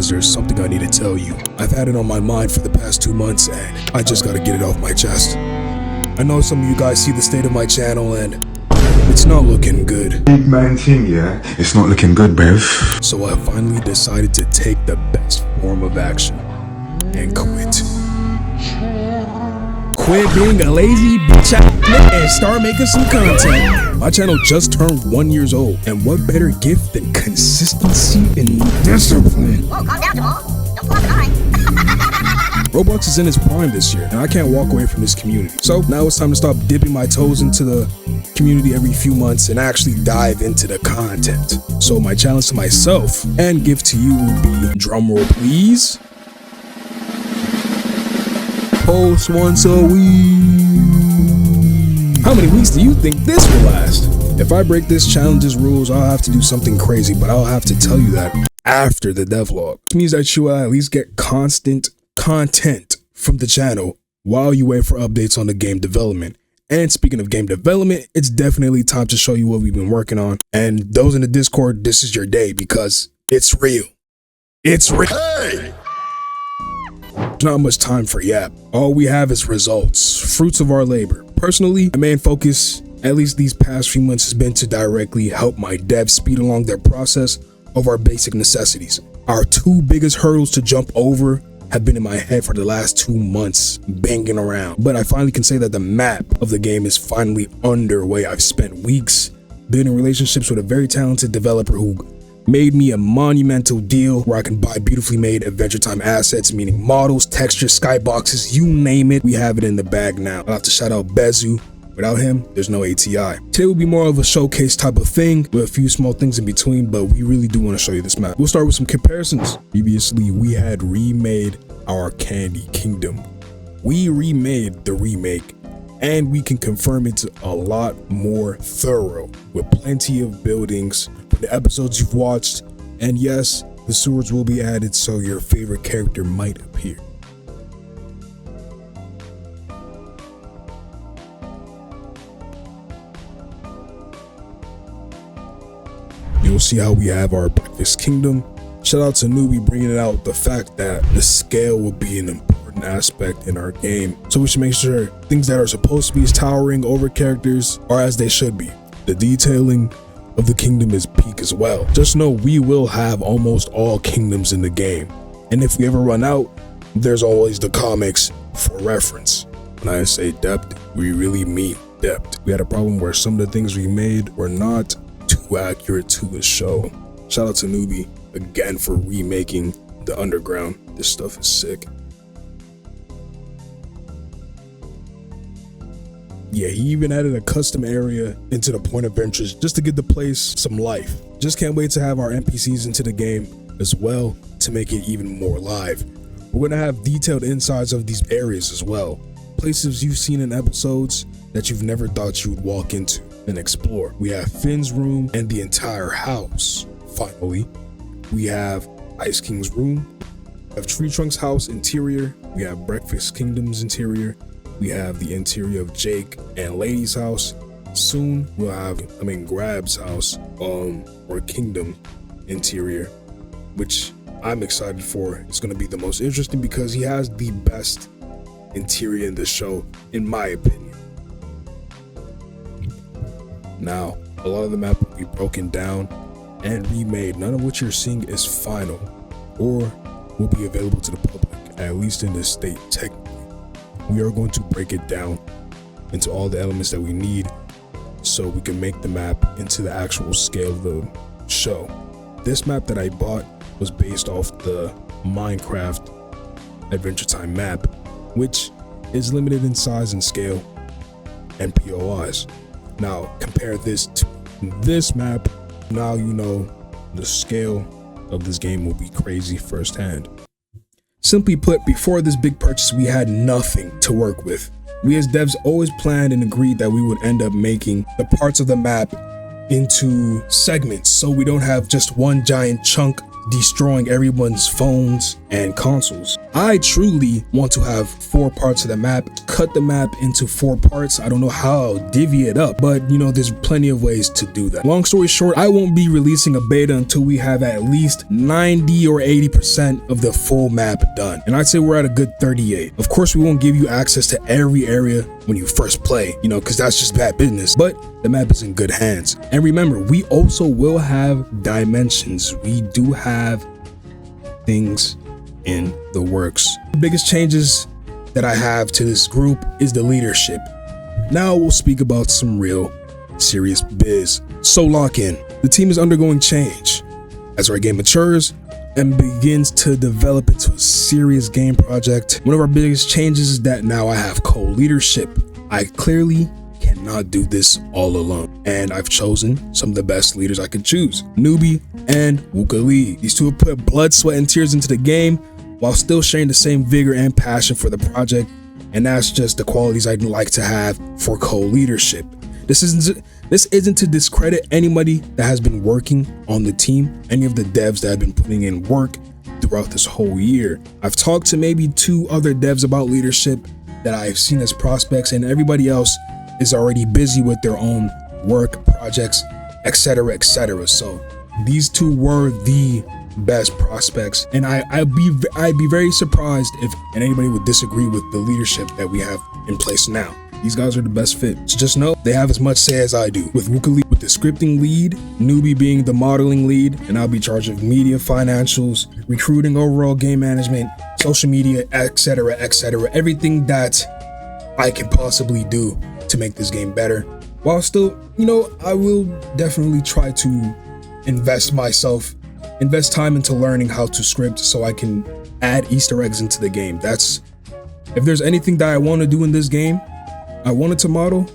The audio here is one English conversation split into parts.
guys, there's something I need to tell you. I've had it on my mind for the past 2 months and I just gotta get it off my chest. I know some of you guys see the state of my channel and it's not looking good. Big man thing, yeah? It's not looking good, bruv. So I finally decided to take the best form of action and quit. Quit being a lazy bitch and start making some content. My channel just turned 1 year old, and what better gift than consistency and discipline? Whoa, calm down, Jamal. Don't pull out an eye. Roblox is in its prime this year, and I can't walk away from this community. So now it's time to stop dipping my toes into the community every few months and actually dive into the content. So my challenge to myself and gift to you would be, drumroll please, post once a week. How many weeks do you think this will last? If I break this challenge's rules, I'll have to do something crazy, but I'll have to tell you that after the devlog. Which means that you will at least get constant content from the channel while you wait for updates on the game development. And speaking of game development, it's definitely time to show you what we've been working on. And those in the Discord, this is your day because it's real. It's real. Hey! There's not much time for yap. All we have is results, fruits of our labor. Personally, my main focus, at least these past few months, has been to directly help my devs speed along their process of our basic necessities. Our two biggest hurdles to jump over have been in my head for the last 2 months, banging around. But I finally can say that the map of the game is finally underway. I've spent weeks building relationships with a very talented developer who made me a monumental deal where I can buy beautifully made Adventure Time assets, meaning models, textures, skyboxes, you name it, we have it in the bag now. I'll have to shout out Bezu. Without him, there's no ATI. Today will be more of a showcase type of thing with a few small things in between, but we really do want to show you this map. We'll start with some comparisons. Previously, we had remade our Candy Kingdom. We remade the remake, and we can confirm it's a lot more thorough with plenty of buildings for the episodes you've watched. And yes, the sewers will be added so your favorite character might appear. You'll see how we have our Breakfast Kingdom. Shout out to Newbie bringing it out the fact that the scale will be an important aspect in our game. So we should make sure things that are supposed to be towering over characters are as they should be. The detailing of the kingdom is peak as well. Just know we will have almost all kingdoms in the game. And if we ever run out, there's always the comics for reference. When I say depth, we really mean depth. We had a problem where some of the things we made were not too accurate to the show. Shout out to Newbie again for remaking the underground. This stuff is sick. Yeah, he even added a custom area into the point of interest just to give the place some life. Just can't wait to have our NPCs into the game as well to make it even more live. We're gonna have detailed insides of these areas as well. Places you've seen in episodes that you've never thought you would walk into and explore. We have Finn's room and the entire house. Finally, we have Ice King's room. We have Tree Trunk's house interior. We have Breakfast Kingdom's interior. We have the interior of Jake and Lady's house. Soon we'll have, Grab's house, or Kingdom interior, which I'm excited for. It's gonna be the most interesting because he has the best interior in the show, in my opinion. Now, a lot of the map will be broken down and remade. None of what you're seeing is final or will be available to the public, at least in this state technically. We are going to break it down into all the elements that we need so we can make the map into the actual scale of the show. This map that I bought was based off the Minecraft Adventure Time map, which is limited in size and scale and POIs. Now compare this to this map. Now you know the scale of this game will be crazy firsthand. Simply put, before this big purchase, we had nothing to work with. We as devs always planned and agreed that we would end up making the parts of the map into segments, so we don't have just one giant chunk destroying everyone's phones and consoles. I truly want to have 4 parts of the map, cut the map into 4 parts. I don't know how I'll divvy it up, but you know, there's plenty of ways to do that. Long story short, I won't be releasing a beta until we have at least 90 or 80% of the full map done. And I'd say we're at a good 38. Of course, we won't give you access to every area when you first play, you know, because that's just bad business, but the map is in good hands. And remember, we also will have dimensions. We do have things in the works. The biggest changes that I have to this group is the leadership. Now we'll speak about some real serious biz. So lock in. The team is undergoing change. As our game matures and begins to develop into a serious game project, one of our biggest changes is that now I have co-leadership. I clearly cannot do this all alone, and I've chosen some of the best leaders I could choose, Newbie and Wukali. These two have put blood, sweat, and tears into the game while still sharing the same vigor and passion for the project, and that's just the qualities I'd like to have for co-leadership. This isn't to discredit anybody that has been working on the team, any of the devs that have been putting in work throughout this whole year. I've talked to maybe 2 other devs about leadership that I've seen as prospects, and everybody else is already busy with their own work, projects, etc., etc. So these 2 were the best prospects, and I'd be very surprised if anybody would disagree with the leadership that we have in place now. These guys are the best fit. So just know they have as much say as I do. With Wukali with the scripting lead, Newbie being the modeling lead, and I'll be in charge of media, financials, recruiting, overall game management, social media, etc., etc. Everything that I can possibly do to make this game better, while still, you know, I will definitely try to invest time into learning how to script so I can add Easter eggs into the game. That's, if there's anything that I want to do in this game, I wanted to model.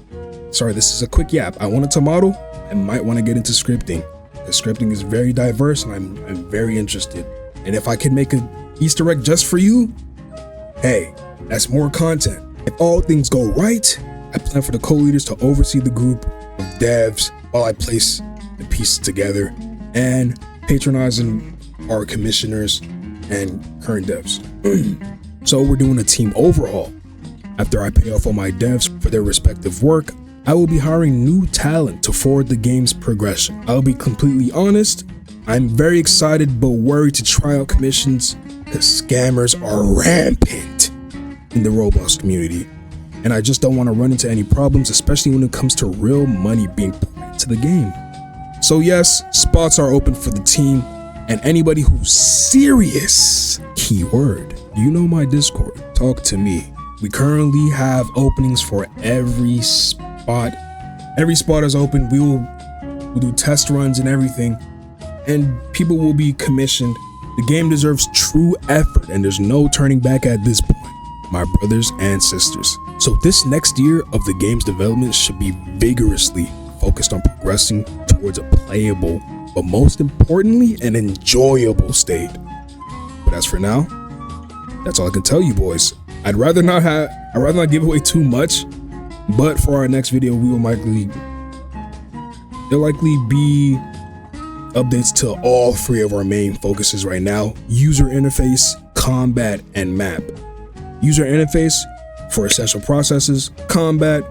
Sorry, this is a quick yap. I wanted to model. I might want to get into scripting. The scripting is very diverse, and I'm very interested. And if I can make an Easter egg just for you, hey, that's more content. If all things go right, I plan for the co-leaders to oversee the group of devs while I place the pieces together and patronizing our commissioners and current devs. So we're doing a team overhaul. After I pay off all my devs for their respective work, I will be hiring new talent to forward the game's progression. I'll be completely honest, I'm very excited but worried to try out commissions because scammers are rampant in the Roblox community, and I just don't want to run into any problems, especially when it comes to real money being put into the game. So yes, spots are open for the team, and anybody who's serious, keyword, you know my Discord, talk to me. We currently have openings for every spot. Every spot is open. We'll do test runs and everything, and people will be commissioned. The game deserves true effort, and there's no turning back at this point, my brothers and sisters. So this next year of the game's development should be vigorously focused on progressing towards a playable, but most importantly, an enjoyable state. But as for now, that's all I can tell you, boys. I'd rather not give away too much, but for our next video, there'll likely be updates to all 3 of our main focuses right now: user interface, combat, and map. User interface for essential processes, combat,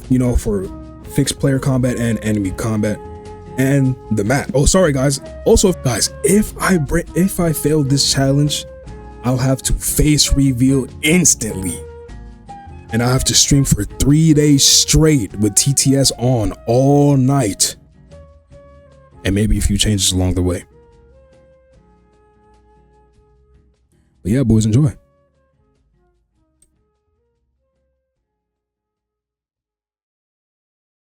you know, for fixed player combat and enemy combat, and the map. Oh, sorry guys. Also, guys, if I fail this challenge, I'll have to face reveal instantly, and I'll have to stream for 3 days straight with TTS on all night, and maybe a few changes along the way. But yeah, boys, enjoy.